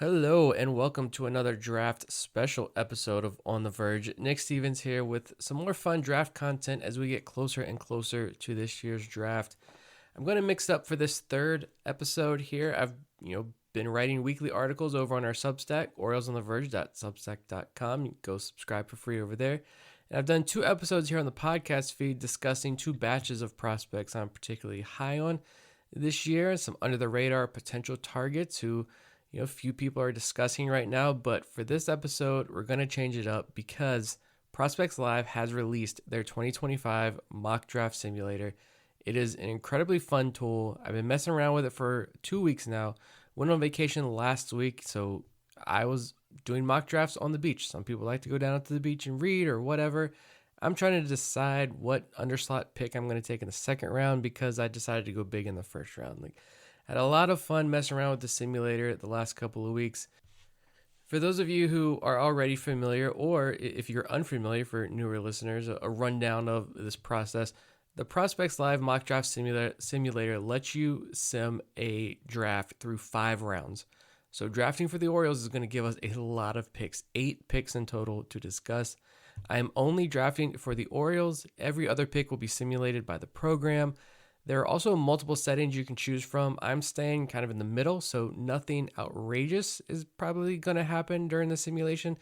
Hello and welcome to another draft special episode of On the Verge. Nick Stevens here with some more fun draft content as we get closer and closer to this year's draft. I'm going to mix up for this third episode here. I've been writing weekly articles over on our Substack, oriolesontheverge.substack.com. You can go subscribe for free over there. And I've done two episodes here on the podcast feed discussing two batches of prospects I'm particularly high on this year, some under the radar potential targets who few people are discussing right now. But for this episode, we're going to change it up because Prospects Live has released their 2025 mock draft simulator. It is an incredibly fun tool. I've been messing around with it for 2 weeks now. Went on vacation last week, so I was doing mock drafts on the beach. Some people like to go down to the beach and read or whatever. I'm trying to decide what underslot pick I'm going to take in the second round because I decided to go big in the first round. Had a lot of fun messing around with the simulator the last couple of weeks. For those of you who are already familiar, or if you're unfamiliar for newer listeners, a rundown of this process. The Prospects Live mock draft simulator lets you sim a draft through 5 rounds. So drafting for the Orioles is going to give us a lot of picks, 8 picks in total to discuss. I am only drafting for the Orioles. Every other pick will be simulated by the program. There are also multiple settings you can choose from. I'm staying kind of in the middle, so nothing outrageous is probably going to happen during the simulation.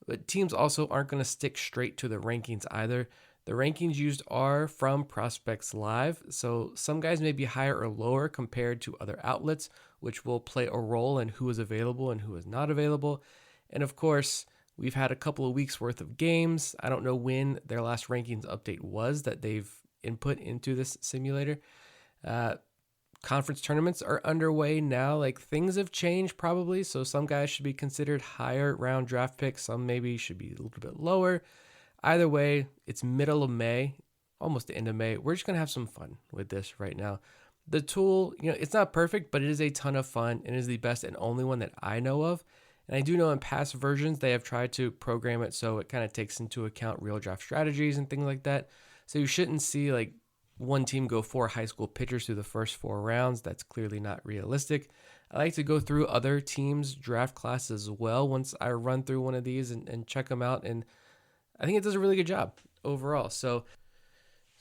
But teams also aren't going to stick straight to the rankings either. The rankings used are from Prospects Live, so some guys may be higher or lower compared to other outlets, which will play a role in who is available and who is not available. And of course, we've had a couple of weeks worth of games. I don't know when their last rankings update was that they've input into this simulator. Conference tournaments are underway now. Things have changed probably, so some guys should be considered higher round draft picks. Some maybe should be a little bit lower. Either way, it's middle of May, almost the end of May. We're just going to have some fun with this right now. The tool, it's not perfect, but it is a ton of fun and is the best and only one that I know of. And I do know in past versions, they have tried to program it so it kind of takes into account real draft strategies and things like that. So you shouldn't see one team go 4 high school pitchers through the first 4 rounds. That's clearly not realistic. I like to go through other teams' draft classes as well once I run through one of these and check them out. And I think it does a really good job overall. So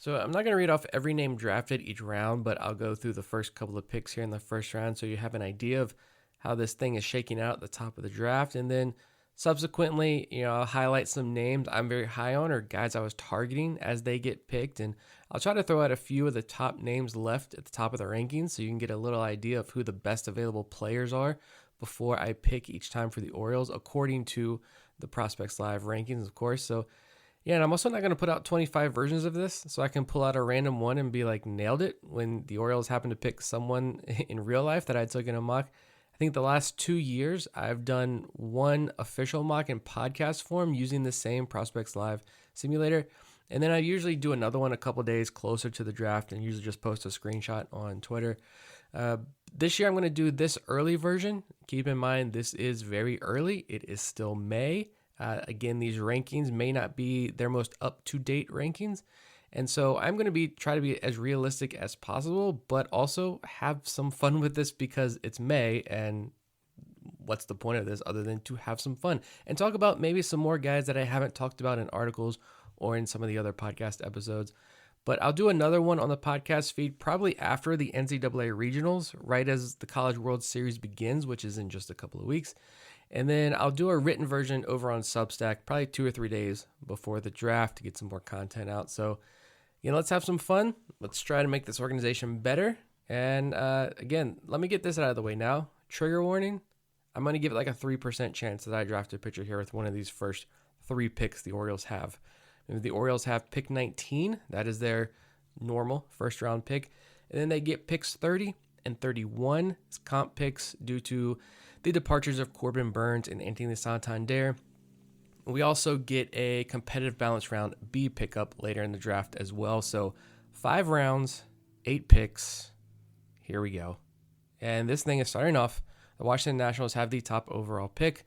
I'm not going to read off every name drafted each round, but I'll go through the first couple of picks here in the first round so you have an idea of how this thing is shaking out at the top of the draft. And then subsequently, I'll highlight some names I'm very high on or guys I was targeting as they get picked. And I'll try to throw out a few of the top names left at the top of the rankings so you can get a little idea of who the best available players are before I pick each time for the Orioles, according to the Prospects Live rankings, of course. So, yeah, and I'm also not going to put out 25 versions of this, so I can pull out a random one and be nailed it when the Orioles happen to pick someone in real life that I took in a mock. I think the last 2 years, I've done one official mock in podcast form using the same Prospects Live simulator. And then I usually do another one a couple days closer to the draft and usually just post a screenshot on Twitter. This year, I'm going to do this early version. Keep in mind, this is very early. It is still May. Again, these rankings may not be their most up-to-date rankings. And so I'm going to try to be as realistic as possible, but also have some fun with this because it's May. And what's the point of this other than to have some fun and talk about maybe some more guys that I haven't talked about in articles or in some of the other podcast episodes. But I'll do another one on the podcast feed probably after the NCAA regionals, right as the College World Series begins, which is in just a couple of weeks. And then I'll do a written version over on Substack probably 2 or 3 days before the draft to get some more content out. So, let's have some fun. Let's try to make this organization better. And again, let me get this out of the way now. Trigger warning. I'm going to give it a 3% chance that I draft a pitcher here with one of these first 3 picks the Orioles have. The Orioles have pick 19. That is their normal first round pick. And then they get picks 30 and 31 as comp picks due to the departures of Corbin Burns and Anthony Santander. We also get a competitive balance round B pickup later in the draft as well. So 5 rounds, 8 picks. Here we go. And this thing is starting off. The Washington Nationals have the top overall pick.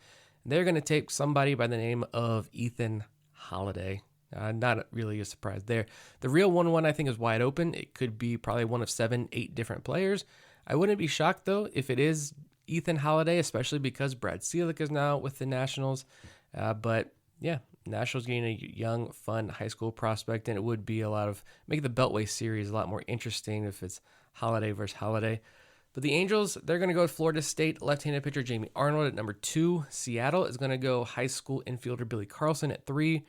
They're going to take somebody by the name of Ethan Holiday. Not really a surprise there. The real 1-1 I think is wide open. It could be probably one of 7, 8 different players. I wouldn't be shocked though if it is Ethan Holiday, especially because Brad Selick is now with the Nationals. But yeah, Nationals getting a young, fun high school prospect, and it would be make the Beltway series a lot more interesting if it's Holiday versus Holiday. But the Angels, they're going to go with Florida State left-handed pitcher Jamie Arnold at number 2. Seattle is going to go high school infielder Billy Carlson at 3.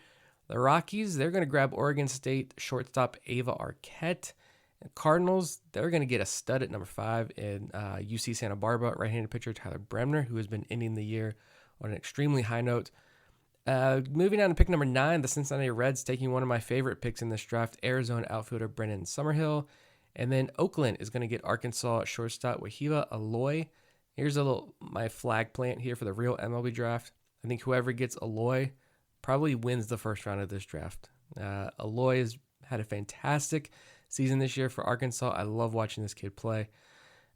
The Rockies, they're going to grab Oregon State shortstop Ava Arquette. And Cardinals, they're going to get a stud at number 5 in UC Santa Barbara right-handed pitcher Tyler Bremner, who has been ending the year on an extremely high note. Moving on to pick number 9, the Cincinnati Reds taking one of my favorite picks in this draft, Arizona outfielder Brennan Summerhill. And then Oakland is going to get Arkansas shortstop Wahiba Aloy. Here's my flag plant here for the real MLB draft. I think whoever gets Aloy probably wins the first round of this draft. Aloy has had a fantastic season this year for Arkansas. I love watching this kid play.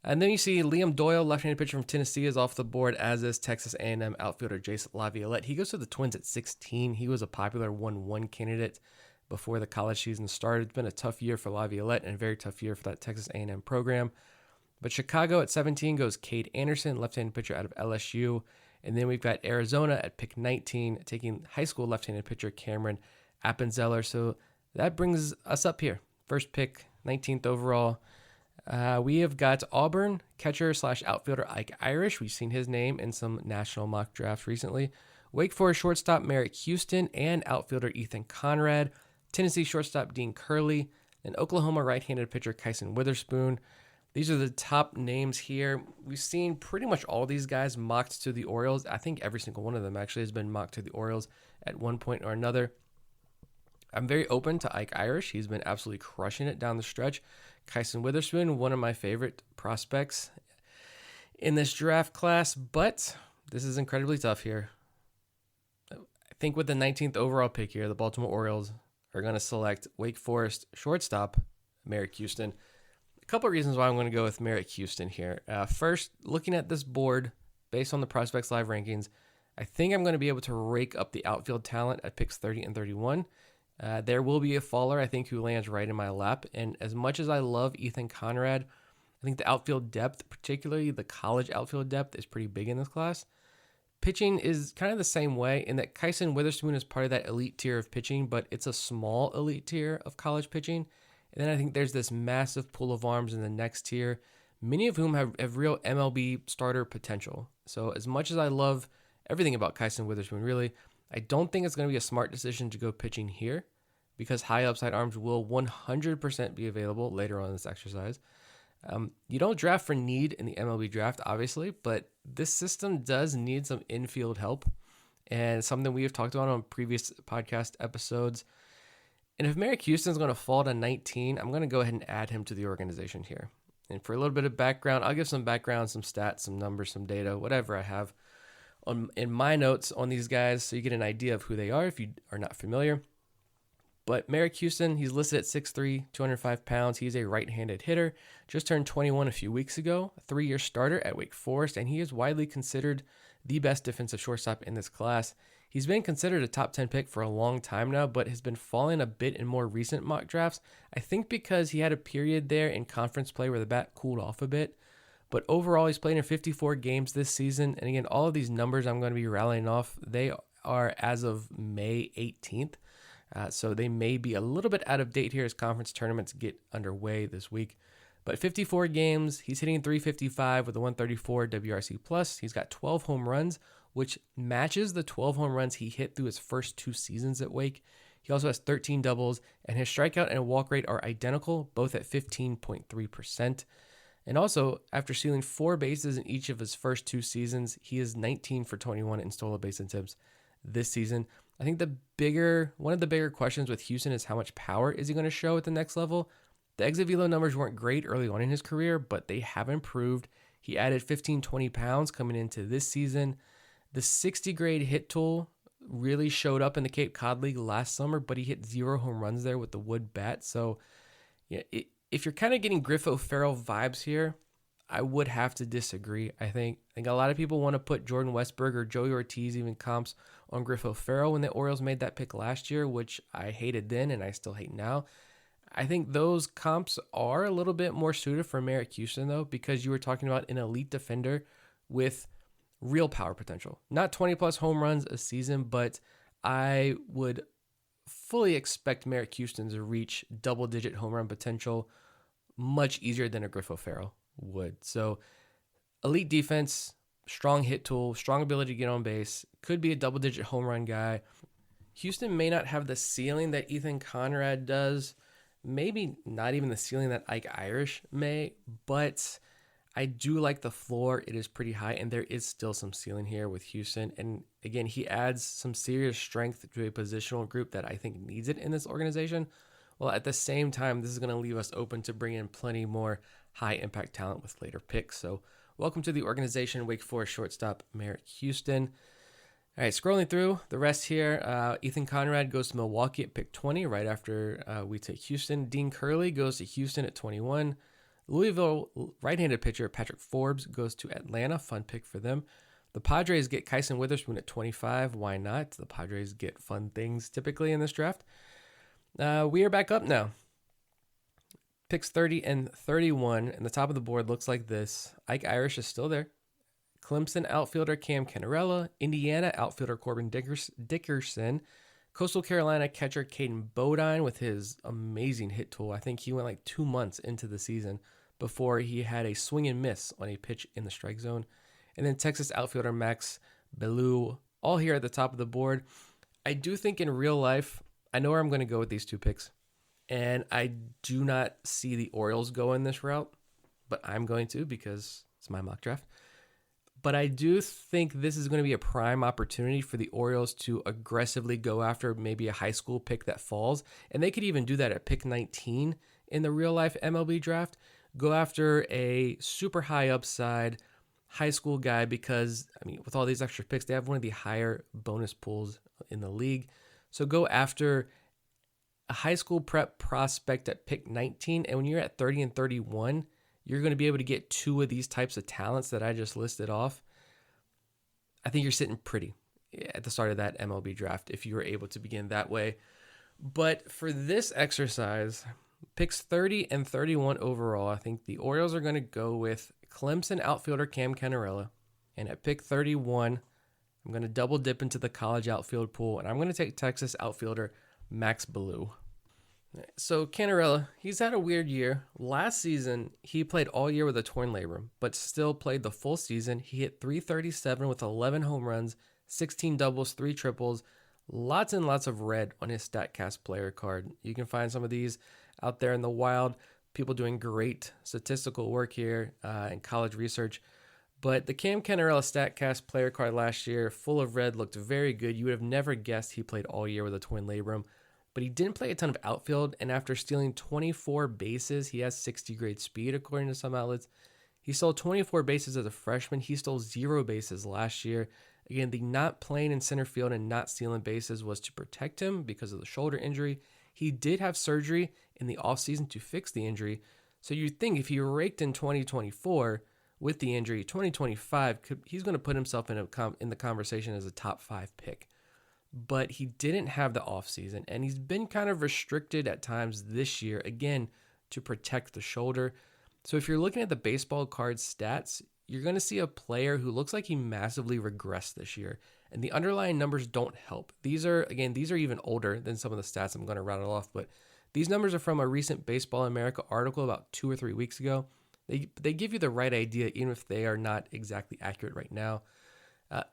And then you see Liam Doyle, left-handed pitcher from Tennessee, is off the board, as is Texas A&M outfielder Jace Laviolette. He goes to the Twins at 16. He was a popular 1-1 candidate before the college season started. It's been a tough year for Laviolette and a very tough year for that Texas A&M program. But Chicago at 17 goes Cade Anderson, left-handed pitcher out of LSU. And then we've got Arizona at pick 19, taking high school left-handed pitcher Cameron Appenzeller. So that brings us up here. First pick, 19th overall. We have got Auburn catcher/outfielder Ike Irish. We've seen his name in some national mock drafts recently. Wake Forest shortstop Merrick Houston and outfielder Ethan Conrad. Tennessee shortstop Dean Curley. And Oklahoma right-handed pitcher Kyson Witherspoon. These are the top names here. We've seen pretty much all these guys mocked to the Orioles. I think every single one of them actually has been mocked to the Orioles at one point or another. I'm very open to Ike Irish. He's been absolutely crushing it down the stretch. Kyson Witherspoon, one of my favorite prospects in this draft class, but this is incredibly tough here. I think with the 19th overall pick here, the Baltimore Orioles are going to select Wake Forest shortstop Merrick Houston. A couple of reasons why I'm going to go with Merrick Houston here. First, looking at this board based on the Prospects Live rankings, I think I'm going to be able to rake up the outfield talent at picks 30 and 31. There will be a faller, I think, who lands right in my lap. And as much as I love Ethan Conrad, I think the outfield depth, particularly the college outfield depth, is pretty big in this class. Pitching is kind of the same way in that Kyson Witherspoon is part of that elite tier of pitching, but it's a small elite tier of college pitching. And then I think there's this massive pool of arms in the next tier, many of whom have real MLB starter potential. So as much as I love everything about Kyson Witherspoon, really, I don't think it's going to be a smart decision to go pitching here because high upside arms will 100% be available later on in this exercise. You don't draft for need in the MLB draft, obviously, but this system does need some infield help, and something we have talked about on previous podcast episodes. And if Merrick Houston is going to fall to 19, I'm going to go ahead and add him to the organization here. And for a little bit of background, I'll give some background, some stats, some numbers, some data, whatever I have in my notes on these guys so you get an idea of who they are if you are not familiar. But Merrick Houston, he's listed at 6'3", 205 pounds. He's a right-handed hitter. Just turned 21 a few weeks ago, a 3-year starter at Wake Forest, and he is widely considered the best defensive shortstop in this class. He's been considered a top 10 pick for a long time now, but has been falling a bit in more recent mock drafts. I think because he had a period there in conference play where the bat cooled off a bit. But overall, he's played in 54 games this season. And again, all of these numbers I'm going to be rallying off, they are as of May 18th. So they may be a little bit out of date here as conference tournaments get underway this week. But 54 games, he's hitting 355 with a 134 WRC+. He's got 12 home runs, which matches the 12 home runs he hit through his first 2 seasons at Wake. He also has 13 doubles, and his strikeout and walk rate are identical, both at 15.3%. And also, after stealing 4 bases in each of his first 2 seasons, he is 19 for 21 in stolen base attempts this season. I think one of the bigger questions with Houston is how much power is he going to show at the next level. The exit velo numbers weren't great early on in his career, but they have improved. He added 15-20 pounds coming into this season. The 60 grade hit tool really showed up in the Cape Cod League last summer, but he hit 0 home runs there with the wood bat. So yeah, if you're kind of getting Griffo Farrell vibes here, I would have to disagree. I think a lot of people want to put Jordan Westberg or Joey Ortiz, even comps, on Griffo Farrell when the Orioles made that pick last year, which I hated then and I still hate now. I think those comps are a little bit more suited for Merrick Houston, though, because you were talking about an elite defender with real power potential. Not 20 plus home runs a season, but I would fully expect Merrick Houston to reach double-digit home run potential much easier than a Griff O'Farrell would. So elite defense, strong hit tool, strong ability to get on base, could be a double-digit home run guy. Houston may not have the ceiling that Ethan Conrad does, maybe not even the ceiling that Ike Irish may, but I do like the floor. It is pretty high, and there is still some ceiling here with Houston. And again, he adds some serious strength to a positional group that I think needs it in this organization. Well, at the same time, this is going to leave us open to bring in plenty more high-impact talent with later picks. So welcome to the organization, Wake Forest shortstop Merrick Houston. All right, scrolling through the rest here, Ethan Conrad goes to Milwaukee at pick 20 right after we take Houston. Dean Curley goes to Houston at 21. Louisville right-handed pitcher Patrick Forbes goes to Atlanta. Fun pick for them. The Padres get Kyson Witherspoon at 25. Why not? The Padres get fun things typically in this draft. We are back up now. Picks 30 and 31, and the top of the board looks like this. Ike Irish is still there. Clemson outfielder Cam Cannarella, Indiana outfielder Corbin Dickerson, Coastal Carolina catcher Caden Bodine with his amazing hit tool. I think he went like 2 months into the season before he had a swing and miss on a pitch in the strike zone. And then Texas outfielder Max Bellew, all here at the top of the board. I do think in real life, I know where I'm going to go with these two picks. And I do not see the Orioles go in this route, but I'm going to because it's my mock draft. But I do think this is going to be a prime opportunity for the Orioles to aggressively go after maybe a high school pick that falls. And they could even do that at pick 19 in the real life MLB draft. Go after a super high upside high school guy because, I mean, with all these extra picks, they have one of the higher bonus pools in the league. So go after a high school prep prospect at pick 19. And when you're at 30 and 31, you're going to be able to get two of these types of talents that I just listed off. I think you're sitting pretty at the start of that MLB draft if you were able to begin that way. But for this exercise, picks 30 and 31 overall, I think the Orioles are going to go with Clemson outfielder Cam Cannarella. And at pick 31, I'm going to double dip into the college outfield pool, and I'm going to take Texas outfielder Max Bellew. So Cannarella, he's had a weird year. Last season, he played all year with a torn labrum, but still played the full season. He hit .337 with 11 home runs, 16 doubles, 3 triples, lots and lots of red on his StatCast player card. You can find some of these out there in the wild. People doing great statistical work here and college research. But the Cam Cannarella StatCast player card last year, full of red, looked very good. You would have never guessed he played all year with a torn labrum. But he didn't play a ton of outfield, and after stealing 24 bases, he has 60 grade speed, according to some outlets. He stole 24 bases as a freshman. He stole 0 bases last year. Again, the not playing in center field and not stealing bases was to protect him because of the shoulder injury. He did have surgery in the offseason to fix the injury. So you'd think if he raked in 2024 with the injury, 2025, he's going to put himself in the conversation as a top 5 pick. But he didn't have the offseason, and he's been kind of restricted at times this year, again, to protect the shoulder. So if you're looking at the baseball card stats, you're going to see a player who looks like he massively regressed this year, and the underlying numbers don't help. These are even older than some of the stats I'm going to rattle off, but these numbers are from a recent Baseball America article about 2 or 3 weeks ago. They give you the right idea, even if they are not exactly accurate right now.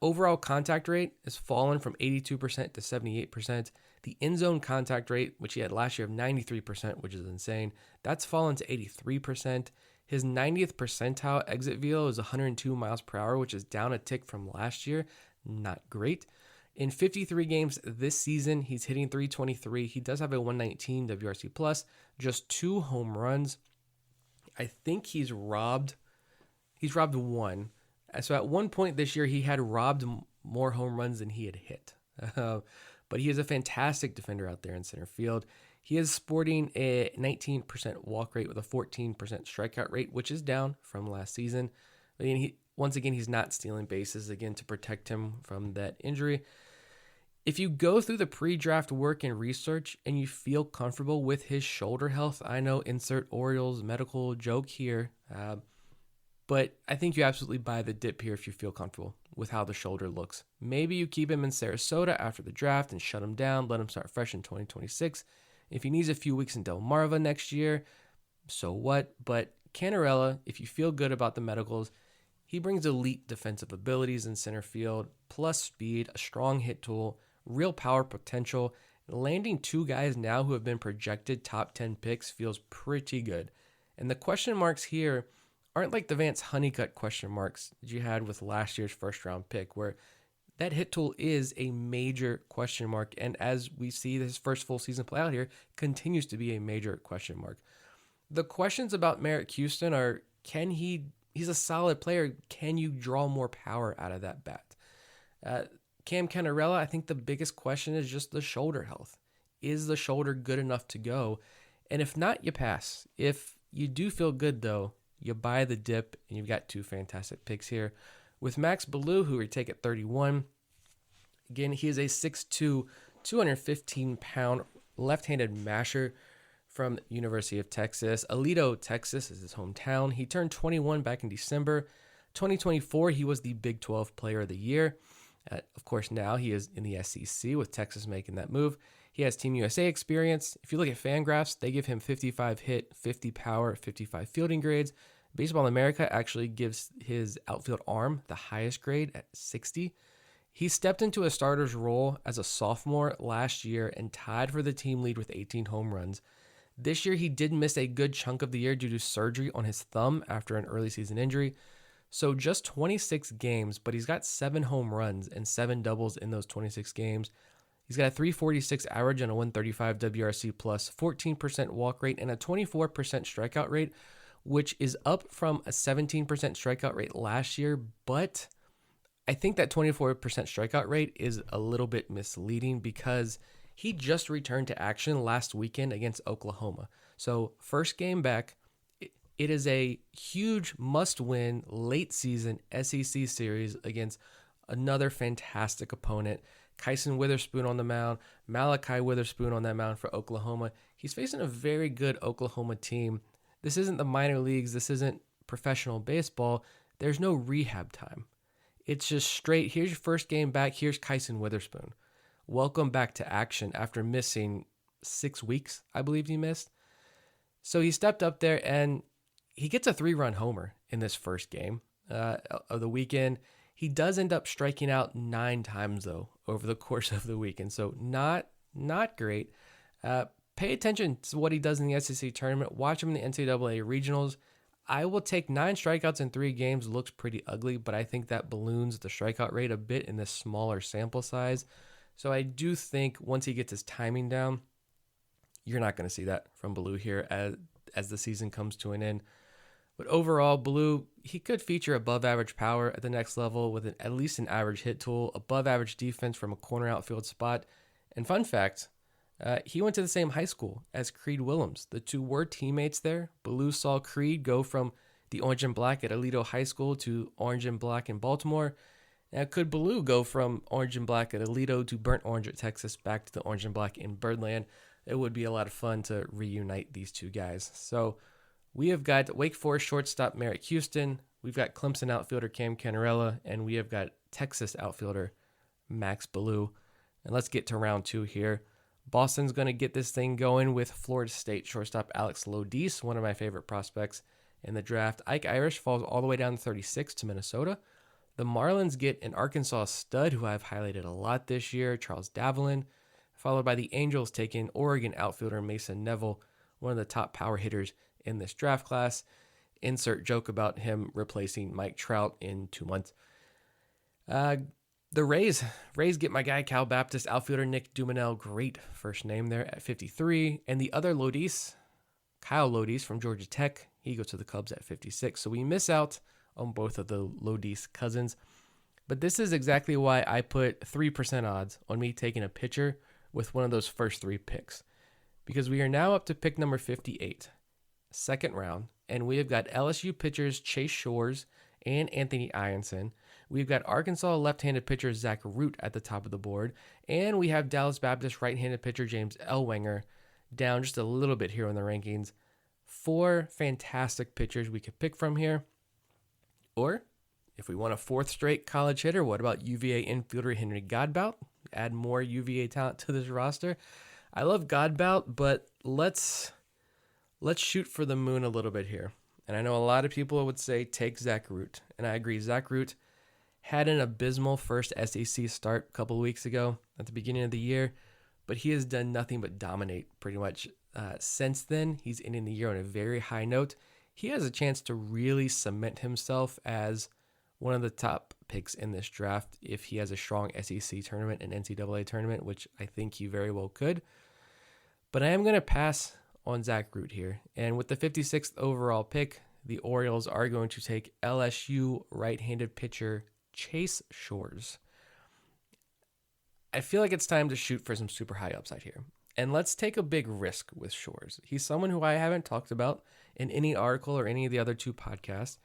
Overall contact rate has fallen from 82% to 78%. The end zone contact rate, which he had last year of 93%, which is insane, that's fallen to 83%. His 90th percentile exit velo is 102 miles per hour, which is down a tick from last year. Not great. In 53 games this season, he's hitting .323. He does have a 119 WRC plus, just 2 home runs. I think he's robbed one. So at one point this year, he had robbed more home runs than he had hit. But he is a fantastic defender out there in center field. He is sporting a 19% walk rate with a 14% strikeout rate, which is down from last season. But once again, he's not stealing bases, again, to protect him from that injury. If you go through the pre-draft work and research and you feel comfortable with his shoulder health, I know, insert Orioles medical joke here, But I think you absolutely buy the dip here if you feel comfortable with how the shoulder looks. Maybe you keep him in Sarasota after the draft and shut him down, let him start fresh in 2026. If he needs a few weeks in Delmarva next year, so what? But Canarella, if you feel good about the medicals, he brings elite defensive abilities in center field, plus speed, a strong hit tool, real power potential. Landing two guys now who have been projected top 10 picks feels pretty good. And the question marks here aren't like the Vance Honeycutt question marks that you had with last year's first round pick, where that hit tool is a major question mark. And as we see this first full season play out here, continues to be a major question mark. The questions about Merritt Houston are, he's a solid player. Can you draw more power out of that bat? Cam Canarella, I think the biggest question is just the shoulder health. Is the shoulder good enough to go? And if not, you pass. If you do feel good, though, you buy the dip, and you've got two fantastic picks here. With Max Ballou, who we take at 31, again, he is a 6'2", 215-pound left-handed masher from University of Texas. Aledo, Texas is his hometown. He turned 21 back in December. 2024, he was the Big 12 Player of the Year. Of course, now he is in the SEC with Texas making that move. He has Team USA experience. If you look at Fangraphs, they give him 55 hit, 50 power, 55 fielding grades. Baseball America actually gives his outfield arm the highest grade at 60. He stepped into a starter's role as a sophomore last year and tied for the team lead with 18 home runs. This year, he did miss a good chunk of the year due to surgery on his thumb after an early season injury. So just 26 games, but he's got 7 home runs and 7 doubles in those 26 games. He's got a 346 average and a 135 WRC plus, 14% walk rate, and a 24% strikeout rate, which is up from a 17% strikeout rate last year. But I think that 24% strikeout rate is a little bit misleading because he just returned to action last weekend against Oklahoma. So first game back, it is a huge must-win late season SEC series against another fantastic opponent. Kyson Witherspoon on the mound, Malachi Witherspoon on that mound for Oklahoma. He's facing a very good Oklahoma team. This isn't the minor leagues. This isn't professional baseball. There's no rehab time. It's just straight, here's your first game back. Here's Kyson Witherspoon. Welcome back to action after missing 6 weeks, I believe he missed. So he stepped up there and he gets a 3-run homer in this first game of the weekend. He does end up striking out 9 times, though, over the course of the weekend. So not great. Pay attention to what he does in the SEC tournament. Watch him in the NCAA regionals. I will take 9 strikeouts in 3 games. Looks pretty ugly, but I think that balloons the strikeout rate a bit in this smaller sample size. So I do think once he gets his timing down, you're not going to see that from Ballou here as the season comes to an end. But overall, Ballou, he could feature above average power at the next level with at least an average hit tool, above average defense from a corner outfield spot. And fun fact, he went to the same high school as Creed Willems. The two were teammates there. Ballou saw Creed go from the orange and black at Aledo High School to orange and black in Baltimore. Now, could Ballou go from orange and black at Aledo to burnt orange at Texas back to the orange and black in Birdland? It would be a lot of fun to reunite these two guys. So we have got Wake Forest shortstop Merritt Houston. We've got Clemson outfielder Cam Canarella. And we have got Texas outfielder Max Ballou. And let's get to round 2 here. Boston's going to get this thing going with Florida State shortstop Alex Lodis, one of my favorite prospects in the draft. Ike Irish falls all the way down to 36 to Minnesota. The Marlins get an Arkansas stud who I've highlighted a lot this year, Charles Davelin, followed by the Angels taking Oregon outfielder Mason Neville, one of the top power hitters in this draft class. Insert joke about him replacing Mike Trout in 2 months. The Rays get my guy Cal Baptist outfielder Nick Dumanel, great first name there at 53. And the other Lodis, Kyle Lodis from Georgia Tech, he goes to the Cubs at 56. So we miss out on both of the Lodis cousins. But this is exactly why I put 3% odds on me taking a pitcher with one of those first 3 picks. Because we are now up to pick number 58, second round, and we have got LSU pitchers Chase Shores and Anthony Ianson. We've got Arkansas left-handed pitcher Zach Root at the top of the board, and we have Dallas Baptist right-handed pitcher James Ellwanger down just a little bit here in the rankings. 4 fantastic pitchers we could pick from here. Or if we want a fourth straight college hitter, what about UVA infielder Henry Godbout? Add more UVA talent to this roster. I love Godbout, but let's shoot for the moon a little bit here. And I know a lot of people would say take Zach Root, and I agree. Zach Root had an abysmal first SEC start a couple of weeks ago at the beginning of the year, but he has done nothing but dominate pretty much since then. He's ending the year on a very high note. He has a chance to really cement himself as one of the top picks in this draft if he has a strong SEC tournament and NCAA tournament, which I think he very well could. But I am going to pass on Zach Root here. And with the 56th overall pick, the Orioles are going to take LSU right-handed pitcher Chase Shores. I feel like it's time to shoot for some super high upside here. And let's take a big risk with Shores. He's someone who I haven't talked about in any article or any of the other two podcasts.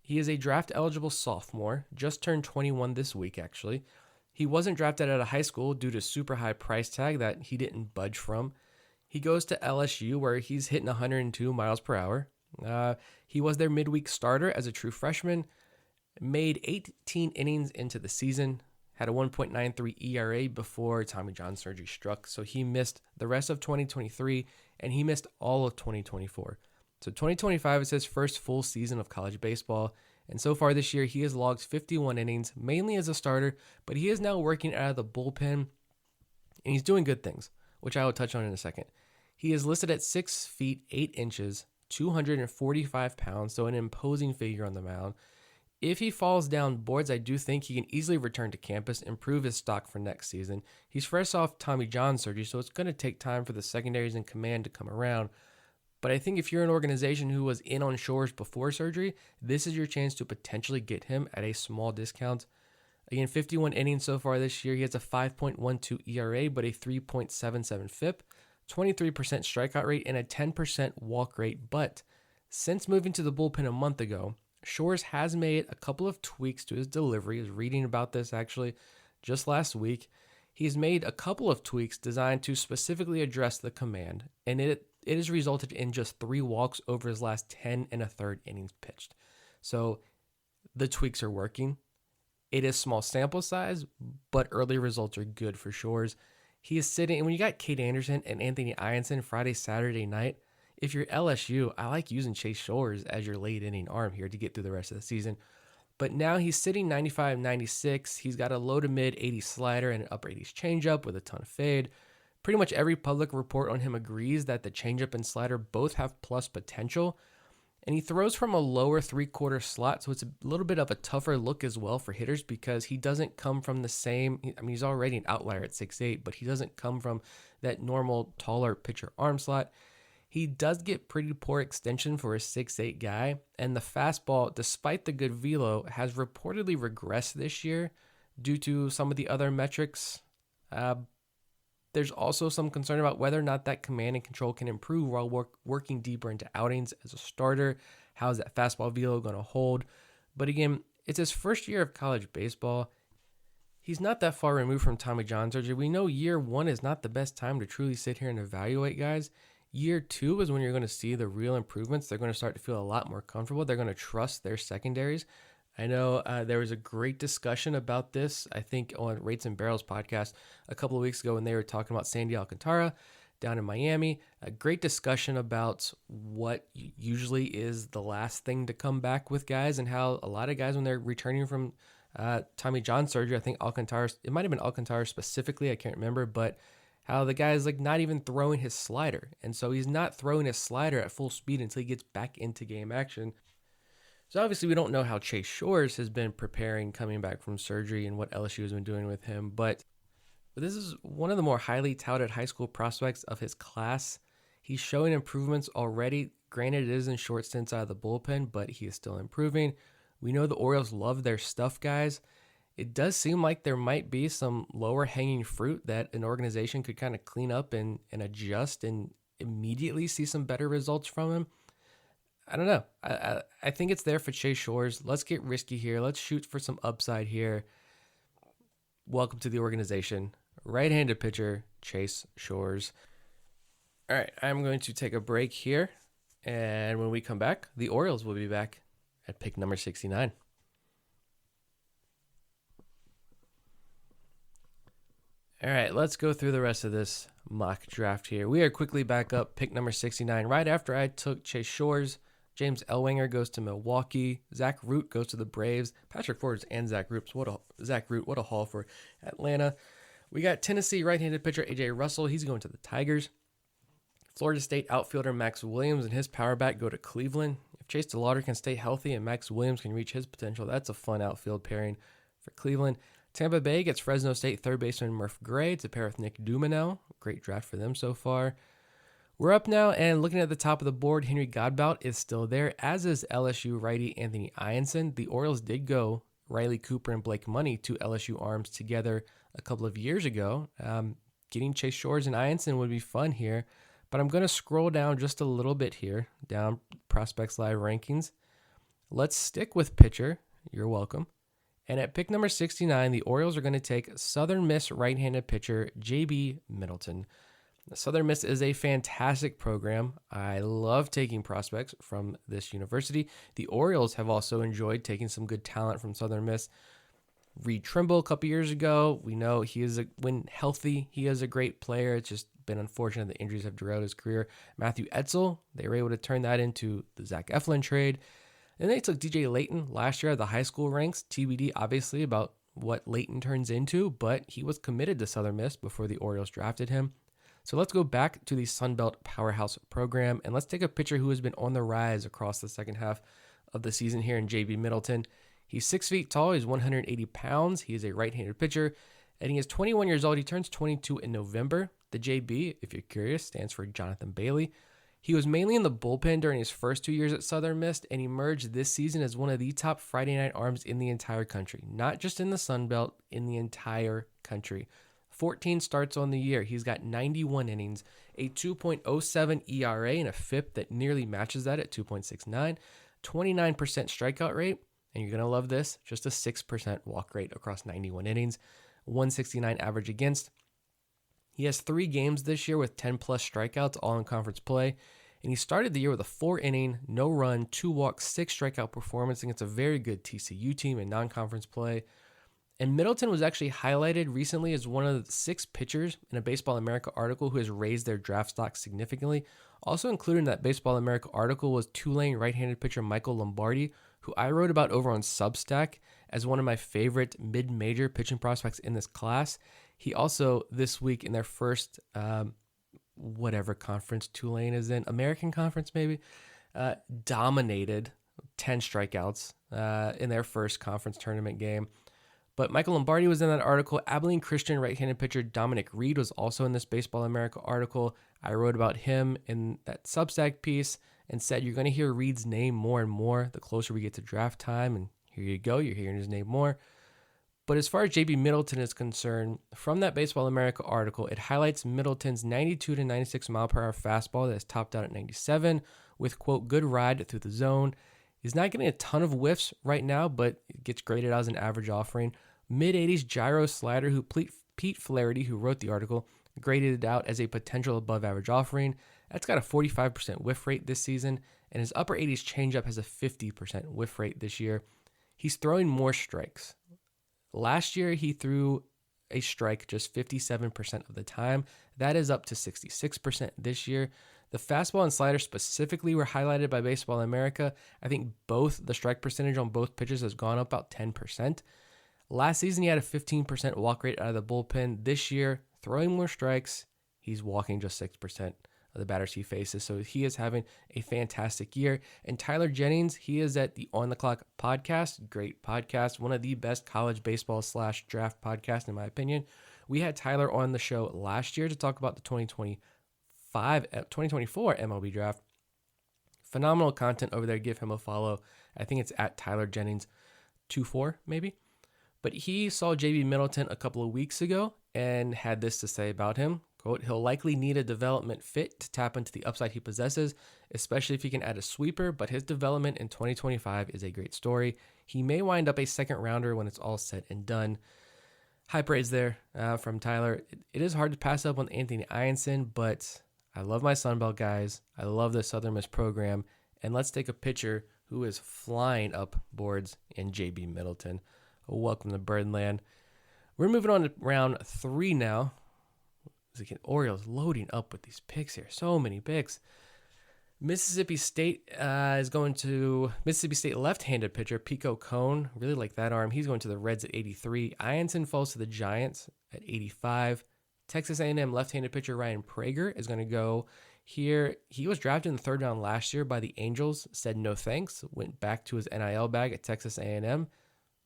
He is a draft-eligible sophomore, just turned 21 this week, actually. He wasn't drafted out of high school due to super high price tag that he didn't budge from. He goes to LSU, where he's hitting 102 miles per hour. He was their midweek starter as a true freshman, made 18 innings into the season, had a 1.93 ERA before Tommy John surgery struck, so he missed the rest of 2023, and he missed all of 2024. So 2025 is his first full season of college baseball, and so far this year he has logged 51 innings, mainly as a starter, but he is now working out of the bullpen, and he's doing good things, which I will touch on in a second. He is listed at 6 feet 8 inches, 245 pounds, so an imposing figure on the mound. If he falls down boards, I do think he can easily return to campus, improve his stock for next season. He's fresh off Tommy John surgery, so it's going to take time for the secondaries and command to come around. But I think if you're an organization who was in on Shores before surgery, this is your chance to potentially get him at a small discount. Again, 51 innings so far this year. He has a 5.12 ERA, but a 3.77 FIP, 23% strikeout rate, and a 10% walk rate. But since moving to the bullpen a month ago, Shores has made a couple of tweaks to his delivery. I was reading about this actually just last week. He's made a couple of tweaks designed to specifically address the command, and it has resulted in just 3 walks over his last 10 and a third innings pitched. So the tweaks are working. It is small sample size, but early results are good for Shores. He is sitting, and when you got Kate Anderson and Anthony Ianson Friday, Saturday night, if you're LSU, I like using Chase Shores as your late inning arm here to get through the rest of the season. But now he's sitting 95-96. He's got a low to mid 80 slider and an upper 80s changeup with a ton of fade. Pretty much every public report on him agrees that the changeup and slider both have plus potential. And he throws from a lower 3/4 slot, so it's a little bit of a tougher look as well for hitters because he doesn't come from the same, I mean, he's already an outlier at 6'8", but he doesn't come from that normal taller pitcher arm slot. He does get pretty poor extension for a 6'8" guy, and the fastball, despite the good velo, has reportedly regressed this year due to some of the other metrics. There's also some concern about whether or not that command and control can improve while working deeper into outings as a starter. How's that fastball velo going to hold? But again, it's his first year of college baseball. He's not that far removed from Tommy John surgery. We know year 1 is not the best time to truly sit here and evaluate guys. Year 2 is when you're going to see the real improvements. They're going to start to feel a lot more comfortable. They're going to trust their secondaries. I know there was a great discussion about this, I think, on Rates and Barrels podcast a couple of weeks ago when they were talking about Sandy Alcantara down in Miami. A great discussion about what usually is the last thing to come back with guys and how a lot of guys, when they're returning from Tommy John surgery, I think Alcantara, it might have been Alcantara specifically, I can't remember, but how the guy is like not even throwing his slider. And so he's not throwing his slider at full speed until he gets back into game action. So obviously we don't know how Chase Shores has been preparing coming back from surgery and what LSU has been doing with him, but this is one of the more highly touted high school prospects of his class. He's showing improvements already. Granted, it is in short stints out of the bullpen, but he is still improving. We know the Orioles love their stuff guys. It does seem like there might be some lower hanging fruit that an organization could kind of clean up and adjust and immediately see some better results from him. I don't know. I think it's there for Chase Shores. Let's get risky here. Let's shoot for some upside here. Welcome to the organization. Right-handed pitcher, Chase Shores. All right, I'm going to take a break here. And when we come back, the Orioles will be back at pick number 69. All right, let's go through the rest of this mock draft here. We are quickly back up, pick number 69. Right after I took Chase Shores, James Ellwanger goes to Milwaukee. Zach Root goes to the Braves. Patrick Forbes and Zach Root. What a haul for Atlanta. We got Tennessee right-handed pitcher A.J. Russell. He's going to the Tigers. Florida State outfielder Max Williams and his power bat go to Cleveland. If Chase DeLauder can stay healthy and Max Williams can reach his potential, that's a fun outfield pairing for Cleveland. Tampa Bay gets Fresno State third baseman Murph Gray to pair with Nick Dumanel. Great draft for them so far. We're up now, and looking at the top of the board, Henry Godbout is still there, as is LSU righty Anthony Ianson. The Orioles did go Riley Cooper and Blake Money, two LSU arms, together a couple of years ago. Getting Chase Shores and Ianson would be fun here, but I'm going to scroll down just a little bit here, down Prospects Live rankings. Let's stick with pitcher. You're welcome. And at pick number 69, the Orioles are going to take Southern Miss right-handed pitcher J.B. Middleton. Southern Miss is a fantastic program. I love taking prospects from this university. The Orioles have also enjoyed taking some good talent from Southern Miss. Reed Trimble a couple years ago, we know when healthy, he is a great player. It's just been unfortunate the injuries have derailed his career. Matthew Etzel, they were able to turn that into the Zach Eflin trade. Then they took DJ Layton last year at the high school ranks. TBD, obviously, about what Layton turns into, but he was committed to Southern Miss before the Orioles drafted him. So let's go back to the Sunbelt Powerhouse program, and let's take a pitcher who has been on the rise across the second half of the season here in J.B. Middleton. He's 6 feet tall. He's 180 pounds. He is a right-handed pitcher, and he is 21 years old. He turns 22 in November. The JB, if you're curious, stands for Jonathan Bailey. He was mainly in the bullpen during his first 2 years at Southern Miss and emerged this season as one of the top Friday night arms in the entire country. Not just in the Sun Belt, in the entire country. 14 starts on the year. He's got 91 innings, a 2.07 ERA, and a FIP that nearly matches that at 2.69, 29% strikeout rate, and you're going to love this, just a 6% walk rate across 91 innings, 169 average against. He has 3 games this year with 10-plus strikeouts, all in conference play, and he started the year with a 4-inning, no-run, 2-walk, 6-strikeout performance against a very good TCU team in non-conference play. And Middleton was actually highlighted recently as one of the 6 pitchers in a Baseball America article who has raised their draft stock significantly. Also included in that Baseball America article was Tulane right-handed pitcher Michael Lombardi, who I wrote about over on Substack as one of my favorite mid-major pitching prospects in this class. He also, this week in their first, whatever conference Tulane is in, American Conference maybe, dominated 10 strikeouts in their first conference tournament game. But Michael Lombardi was in that article. Abilene Christian right-handed pitcher Dominic Reed was also in this Baseball America article. I wrote about him in that Substack piece and said you're going to hear Reed's name more and more the closer we get to draft time. And here you go. You're hearing his name more. But as far as J.B. Middleton is concerned, from that Baseball America article, it highlights Middleton's 92 to 96 mile per hour fastball that is topped out at 97 with, quote, good ride through the zone. He's not getting a ton of whiffs right now, but it gets graded out as an average offering. Mid-80s gyro slider, who Pete Flaherty, who wrote the article, graded it out as a potential above-average offering. That's got a 45% whiff rate this season, and his upper 80s changeup has a 50% whiff rate this year. He's throwing more strikes. Last year, he threw a strike just 57% of the time. That is up to 66% this year. The fastball and slider specifically were highlighted by Baseball America. I think both the strike percentage on both pitches has gone up about 10%. Last season, he had a 15% walk rate out of the bullpen. This year, throwing more strikes, he's walking just 6% of the batters he faces. So he is having a fantastic year. And Tyler Jennings, he is at the On the Clock podcast. Great podcast. One of the best college baseball / draft podcasts, in my opinion. We had Tyler on the show last year to talk about the 2024 MLB draft. Phenomenal content over there. Give him a follow. I think it's at Tyler Jennings 24 maybe. But he saw J.B. Middleton a couple of weeks ago and had this to say about him. Quote, he'll likely need a development fit to tap into the upside he possesses, especially if he can add a sweeper, but his development in 2025 is a great story. He may wind up a second rounder when it's all said and done. High praise there from Tyler. It is hard to pass up on Anthony Ianson, but I love my Sunbelt guys. I love the Southern Miss program. And let's take a pitcher who is flying up boards, and JB Middleton. Welcome to Birdland. We're moving on to round 3 now. Orioles loading up with these picks here. So many picks. Mississippi State is going to Mississippi State left-handed pitcher Pico Cone. Really like that arm. He's going to the Reds at 83. Ianson falls to the Giants at 85. Texas A&M left-handed pitcher Ryan Prager is going to go here. He was drafted in the 3rd round last year by the Angels. Said no thanks. Went back to his NIL bag at Texas A&M.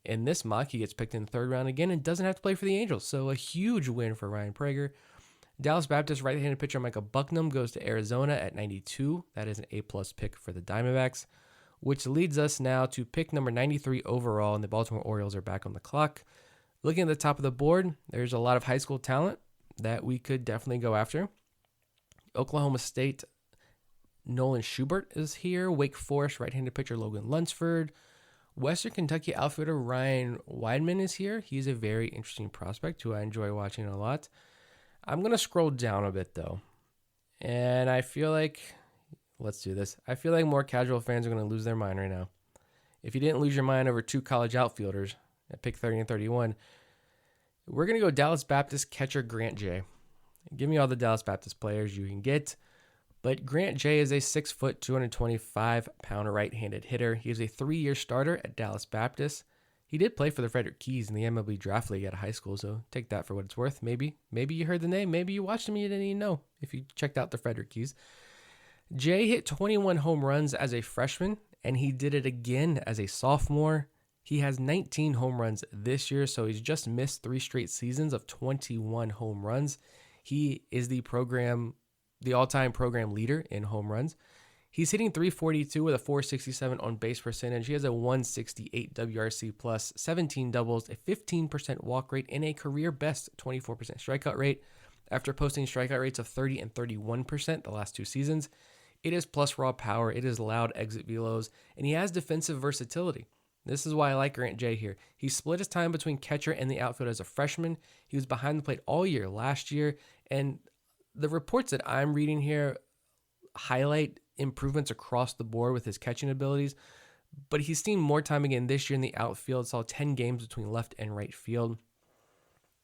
In this mock, he gets picked in the 3rd round again and doesn't have to play for the Angels. So a huge win for Ryan Prager. Dallas Baptist right-handed pitcher Michael Bucknam goes to Arizona at 92. That is an A-plus pick for the Diamondbacks, which leads us now to pick number 93 overall, and the Baltimore Orioles are back on the clock. Looking at the top of the board, there's a lot of high school talent that we could definitely go after. Oklahoma State, Nolan Schubert is here. Wake Forest right-handed pitcher Logan Lunsford. Western Kentucky outfielder Ryan Weidman is here. He's a very interesting prospect who I enjoy watching a lot. I'm going to scroll down a bit, though, and I feel like, let's do this. I feel like more casual fans are going to lose their mind right now. If you didn't lose your mind over 2 college outfielders at pick 30 and 31, we're going to go Dallas Baptist catcher Grant J. Give me all the Dallas Baptist players you can get, but Grant J is a 6', 225-pound right-handed hitter. He is a 3-year starter at Dallas Baptist. He did play for the Frederick Keys in the MLB Draft League out of high school, so take that for what it's worth. Maybe you heard the name. Maybe you watched him and you didn't even know if you checked out the Frederick Keys. Jay hit 21 home runs as a freshman, and he did it again as a sophomore. He has 19 home runs this year, so he's just missed 3 straight seasons of 21 home runs. He is the all-time program leader in home runs. He's hitting .342 with a .467 on-base percentage. He has a .168 WRC plus, 17 doubles, a 15% walk rate, and a career-best 24% strikeout rate. After posting strikeout rates of 30 and 31% the last 2 seasons, it is plus raw power, it is loud exit velos, and he has defensive versatility. This is why I like Grant J here. He split his time between catcher and the outfield as a freshman. He was behind the plate all year last year, and the reports that I'm reading here highlight improvements across the board with his catching abilities, but he's seen more time again this year in the outfield, saw 10 games between left and right field.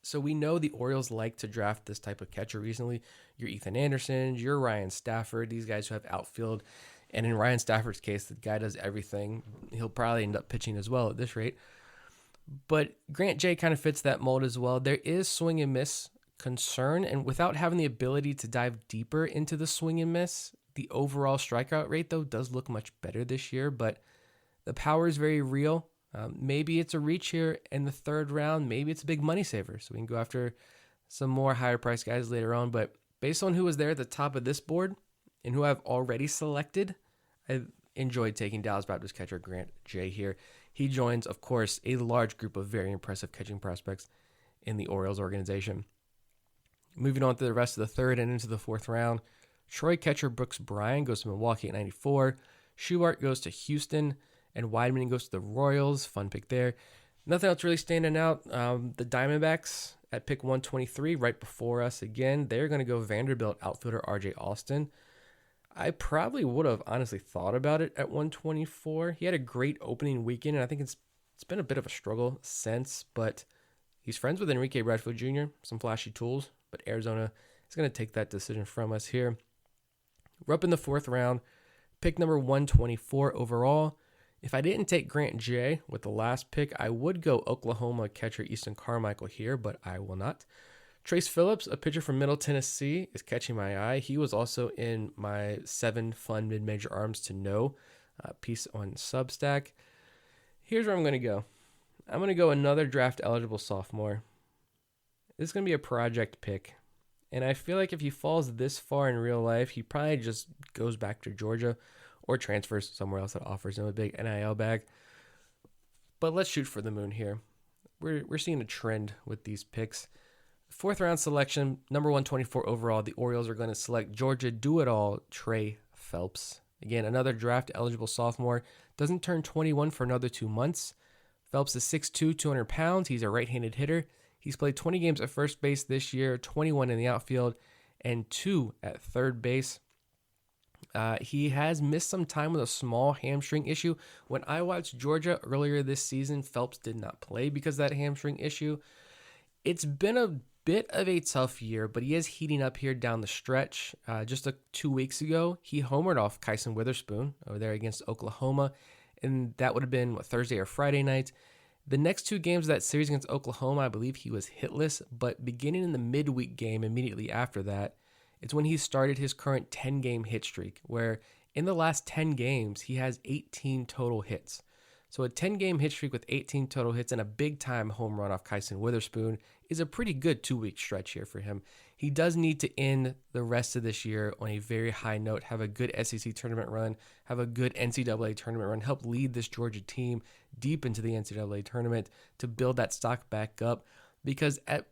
So we know the Orioles like to draft this type of catcher recently. Your Ethan Andersons, your Ryan Stafford, these guys who have outfield, and in Ryan Stafford's case, the guy does everything. He'll probably end up pitching as well at this rate. But Grant J kind of fits that mold as well. There is swing and miss concern, and without having the ability to dive deeper into the swing and miss, the overall strikeout rate, though, does look much better this year, but the power is very real. Maybe it's a reach here in the 3rd round. Maybe it's a big money saver, so we can go after some more higher price guys later on. But based on who was there at the top of this board and who I've already selected, I enjoyed taking Dallas Baptist catcher Grant J here. He joins, of course, a large group of very impressive catching prospects in the Orioles organization. Moving on to the rest of the 3rd and into the 4th round, Troy catcher Brooks Bryan goes to Milwaukee at 94. Schubart goes to Houston, and Weidman goes to the Royals. Fun pick there. Nothing else really standing out. The Diamondbacks at pick 123, right before us again, they're going to go Vanderbilt outfielder RJ Austin. I probably would have honestly thought about it at 124. He had a great opening weekend, and I think it's been a bit of a struggle since, but he's friends with Enrique Bradfield Jr., some flashy tools, but Arizona is going to take that decision from us here. We're up in the 4th round, pick number 124 overall. If I didn't take Grant J with the last pick, I would go Oklahoma catcher Easton Carmichael here, but I will not. Trace Phillips, a pitcher from Middle Tennessee, is catching my eye. He was also in my 7 fun mid-major arms to know piece on Substack. Here's where I'm going to go. I'm going to go another draft-eligible sophomore. This is going to be a project pick. And I feel like if he falls this far in real life, he probably just goes back to Georgia or transfers somewhere else that offers him a big NIL bag. But let's shoot for the moon here. We're seeing a trend with these picks. 4th round selection, number 124 overall, the Orioles are going to select Georgia do-it-all Trey Phelps. Again, another draft-eligible sophomore. Doesn't turn 21 for another 2 months. Phelps is 6'2", 200 pounds. He's a right-handed hitter. He's played 20 games at first base this year, 21 in the outfield, and 2 at third base. He has missed some time with a small hamstring issue. When I watched Georgia earlier this season, Phelps did not play because of that hamstring issue. It's been a bit of a tough year, but he is heating up here down the stretch. Just 2 weeks ago, he homered off Kyson Witherspoon over there against Oklahoma, and that would have been Thursday or Friday night. The next 2 games of that series against Oklahoma, I believe he was hitless, but beginning in the midweek game immediately after that, it's when he started his current 10-game hit streak, where in the last 10 games, he has 18 total hits. So a 10-game hit streak with 18 total hits and a big-time home run off Kyson Witherspoon is a pretty good 2-week stretch here for him. He does need to end the rest of this year on a very high note, have a good SEC tournament run, have a good NCAA tournament run, help lead this Georgia team deep into the NCAA tournament to build that stock back up, because at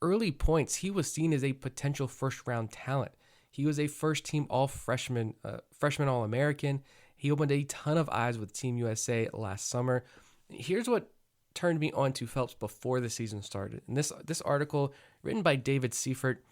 early points, he was seen as a potential first-round talent. He was a first-team all-freshman, freshman All-American. He opened a ton of eyes with Team USA last summer. Here's what turned me on to Phelps before the season started. And this article, written by David Seifert,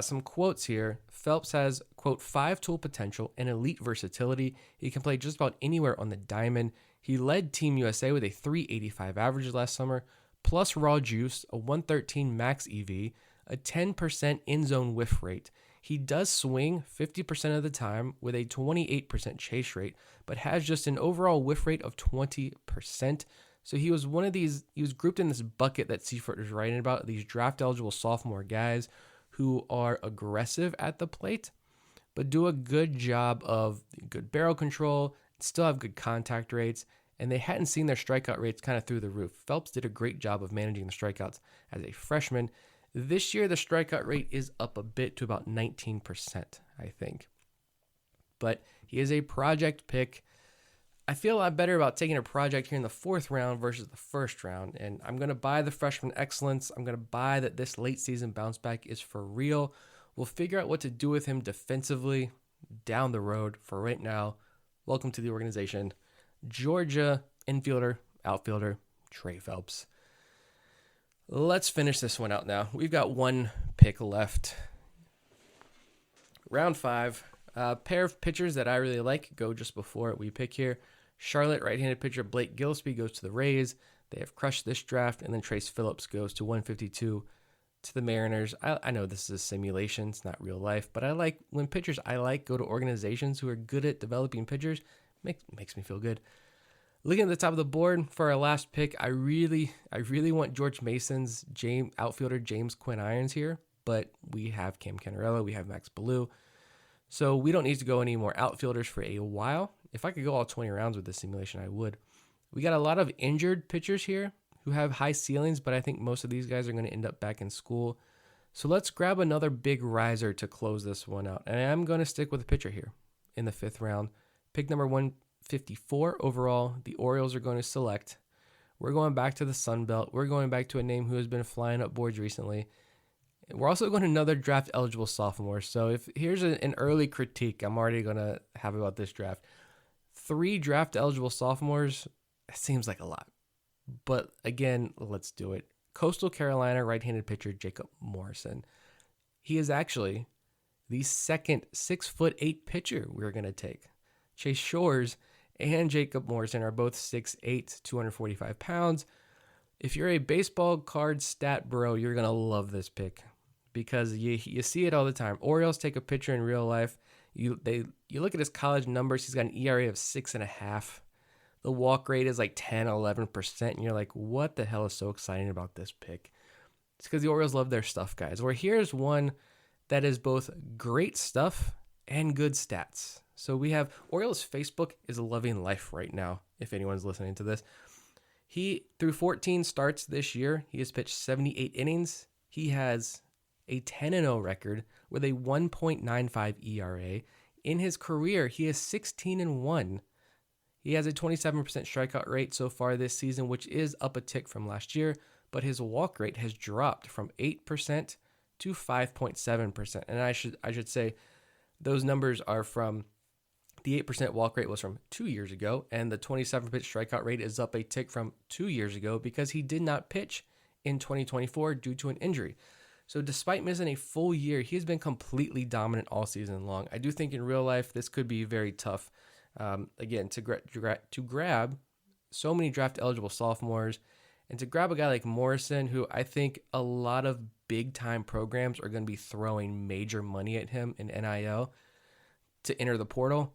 some quotes here. Phelps has, quote, 5-tool potential and elite versatility. He can play just about anywhere on the diamond. He led Team USA with a 385 average last summer, plus raw juice, a 113 max EV, a 10% in-zone whiff rate. He does swing 50% of the time with a 28% chase rate, but has just an overall whiff rate of 20%. So he was grouped in this bucket that Seifert was writing about, these draft-eligible sophomore guys who are aggressive at the plate, but do a good job of good barrel control, still have good contact rates, and they hadn't seen their strikeout rates kind of through the roof. Phelps did a great job of managing the strikeouts as a freshman. This year, the strikeout rate is up a bit to about 19%, I think. But he is a project pick. I feel a lot better about taking a project here in the 4th round versus the 1st round, and I'm going to buy the freshman excellence. I'm going to buy that this late season bounce back is for real. We'll figure out what to do with him defensively down the road. For right now, welcome to the organization. Georgia infielder, outfielder, Trey Phelps. Let's finish this one out now. We've got 1 pick left. Round 5. A pair of pitchers that I really like go just before we pick here. Charlotte right-handed pitcher Blake Gillespie goes to the Rays. They have crushed this draft. And then Trace Phillips goes to 152 to the Mariners. I know this is a simulation. It's not real life. But I like when pitchers I like go to organizations who are good at developing pitchers. Makes me feel good. Looking at the top of the board for our last pick, I really want George Mason's outfielder James Quinn Irons here, but we have Cam Cannarella, we have Max Ballou, so we don't need to go any more outfielders for a while. If I could go all 20 rounds with this simulation, I would. We got a lot of injured pitchers here who have high ceilings, but I think most of these guys are going to end up back in school. So let's grab another big riser to close this one out, and I'm going to stick with a pitcher here in the 5th round. Pick number 154 overall, the Orioles are going to select. We're going back to the Sun Belt. We're going back to a name who has been flying up boards recently. We're also going to another draft-eligible sophomore. So if here's an early critique I'm already going to have about this draft. 3 draft-eligible sophomores, it seems like a lot. But again, let's do it. Coastal Carolina right-handed pitcher Jacob Morrison. He is actually the second 6'8" pitcher we're going to take. Chase Shores and Jacob Morrison are both 6'8", 245 pounds. If you're a baseball card stat bro, you're going to love this pick because you see it all the time. Orioles take a pitcher in real life. You look at his college numbers. He's got an ERA of 6.5. The walk rate is like 10, 11%. And you're like, what the hell is so exciting about this pick? It's because the Orioles love their stuff, guys. Where here's one that is both great stuff and good stats. So we have Orioles Facebook is loving life right now, if anyone's listening to this. He, through 14 starts this year, he has pitched 78 innings. He has a 10-0 record with a 1.95 ERA. In his career, he is 16-1. He has a 27% strikeout rate so far this season, which is up a tick from last year, but his walk rate has dropped from 8% to 5.7%. And I should say those numbers are from the 8% walk rate was from 2 years ago, and the 27% strikeout rate is up a tick from 2 years ago because he did not pitch in 2024 due to an injury. So despite missing a full year, he's been completely dominant all season long. I do think in real life this could be very tough. Again, to grab so many draft eligible sophomores and to grab a guy like Morrison, who I think a lot of big time programs are going to be throwing major money at him in NIL to enter the portal.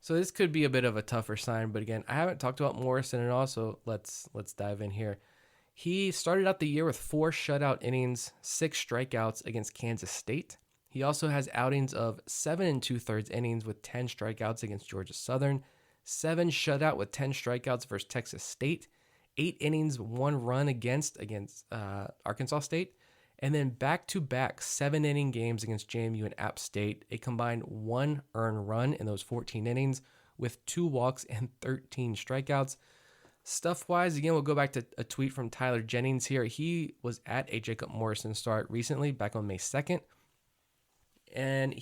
So this could be a bit of a tougher sign, but again, I haven't talked about Morrison at all, so let's dive in here. He started out the year with 4 shutout innings, 6 strikeouts against Kansas State. He also has outings of 7 2/3 innings with 10 strikeouts against Georgia Southern, 7 shutout with 10 strikeouts versus Texas State, 8 innings, 1 run against Arkansas State, and then back-to-back 7-inning games against JMU and App State, a combined 1 earned run in those 14 innings with 2 walks and 13 strikeouts. Stuff-wise, again, we'll go back to a tweet from Tyler Jennings here. He was at a Jacob Morrison start recently, back on May 2nd. And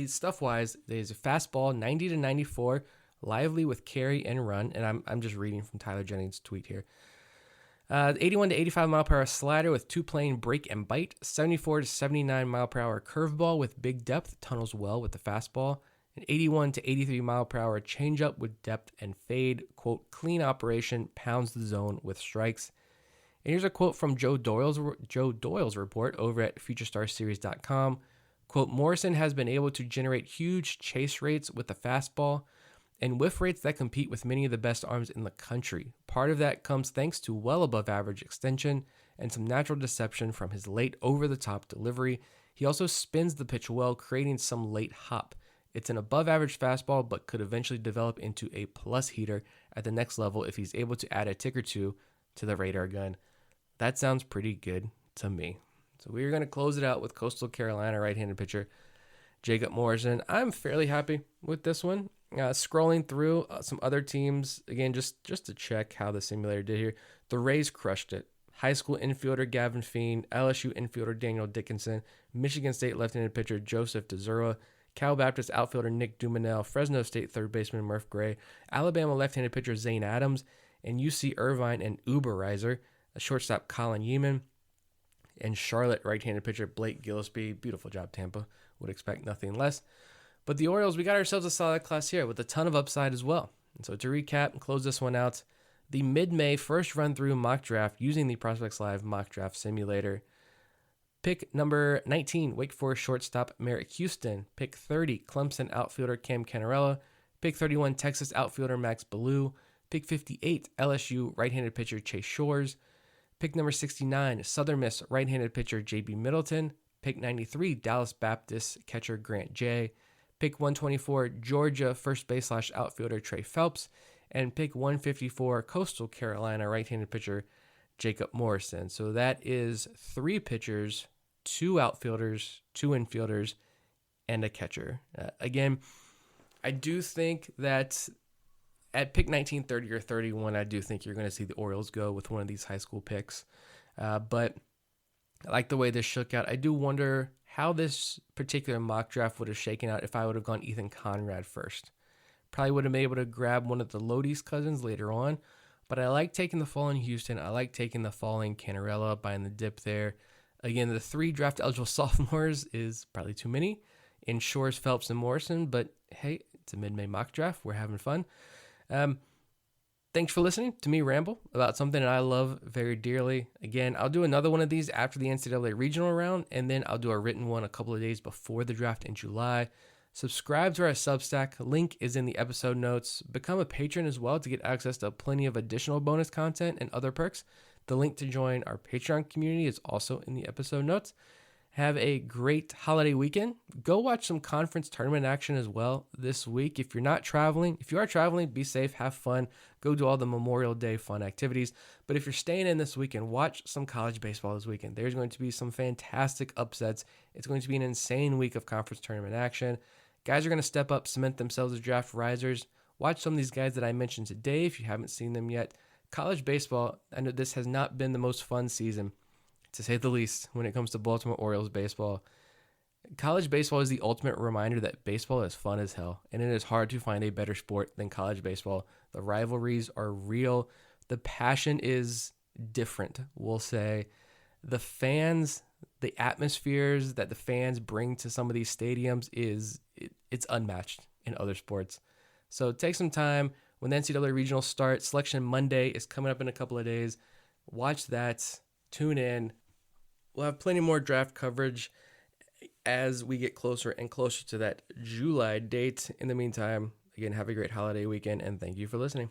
stuff-wise, there's a fastball, 90 to 94, lively with carry and run. And I'm just reading from Tyler Jennings' tweet here. 81 to 85 mile per hour slider with 2-plane break and bite. 74 to 79 mile per hour curveball with big depth, tunnels well with the fastball. An 81 to 83 mile per hour changeup with depth and fade. Quote, clean operation, pounds the zone with strikes. And here's a quote from Joe Doyle's report over at FutureStarsSeries.com. Quote, Morrison has been able to generate huge chase rates with the fastball and whiff rates that compete with many of the best arms in the country. Part of that comes thanks to well above average extension and some natural deception from his late over-the-top delivery. He also spins the pitch well, creating some late hop. It's an above average fastball, but could eventually develop into a plus heater at the next level if he's able to add a tick or two to the radar gun. That sounds pretty good to me. So we're going to close it out with Coastal Carolina right-handed pitcher Jacob Morrison. I'm fairly happy with this one. Scrolling through some other teams, again, just to check how the simulator did here. The Rays crushed it. High school infielder Gavin Fiend, LSU infielder Daniel Dickinson, Michigan State left-handed pitcher Joseph DeZura, Cal Baptist outfielder Nick Dumanel, Fresno State third baseman Murph Gray, Alabama left-handed pitcher Zane Adams, and UC Irvine and Uberizer, a shortstop Colin Yeaman, and Charlotte right-handed pitcher Blake Gillespie. Beautiful job, Tampa. Would expect nothing less. But the Orioles, we got ourselves a solid class here with a ton of upside as well. And so to recap and close this one out, the mid-May first run-through mock draft using the Prospects Live mock draft simulator. Pick number 19, Wake Forest shortstop Merrick Houston. Pick 30, Clemson outfielder Cam Cannarella. Pick 31, Texas outfielder Max Ballou. Pick 58, LSU right-handed pitcher Chase Shores. Pick number 69, Southern Miss right-handed pitcher J.B. Middleton. Pick 93, Dallas Baptist catcher Grant J. Pick 124, Georgia first base / outfielder Trey Phelps. And pick 154, Coastal Carolina right-handed pitcher Jacob Morrison. So that is 3 pitchers, 2 outfielders, 2 infielders, and a catcher. Again, I do think that at pick 19, 30, or 31, I do think you're going to see the Orioles go with one of these high school picks. But I like the way this shook out. I do wonder how this particular mock draft would have shaken out if I would have gone Ethan Conrad first. Probably would have been able to grab one of the Lodi's cousins later on. But I like taking the fall in Houston. I like taking the fall in Cannarella, buying the dip there. Again, the 3 draft-eligible sophomores is probably too many in Shores, Phelps, and Morrison. But, hey, it's a mid-May mock draft. We're having fun. Thanks for listening to me ramble about something that I love very dearly. Again, I'll do another one of these after the NCAA regional round, and then I'll do a written one a couple of days before the draft in July. Subscribe to our Substack. Link is in the episode notes. Become a patron as well to get access to plenty of additional bonus content and other perks. The link to join our Patreon community is also in the episode notes. Have a great holiday weekend. Go watch some conference tournament action as well this week. If you are traveling, be safe, have fun. Go do all the Memorial Day fun activities. But if you're staying in this weekend, watch some college baseball this weekend. There's going to be some fantastic upsets. It's going to be an insane week of conference tournament action. Guys are going to step up, cement themselves as draft risers. Watch some of these guys that I mentioned today if you haven't seen them yet. College baseball, I know this has not been the most fun season, to say the least, when it comes to Baltimore Orioles baseball. College baseball is the ultimate reminder that baseball is fun as hell, and it is hard to find a better sport than college baseball. The rivalries are real. The passion is different, we'll say. the fans, the atmospheres that the fans bring to some of these stadiums it's unmatched in other sports. So take some time when the NCAA regionals start. Selection Monday is coming up in a couple of days. Watch that. Tune in. We'll have plenty more draft coverage as we get closer and closer to that July date. In the meantime, again, have a great holiday weekend, and thank you for listening.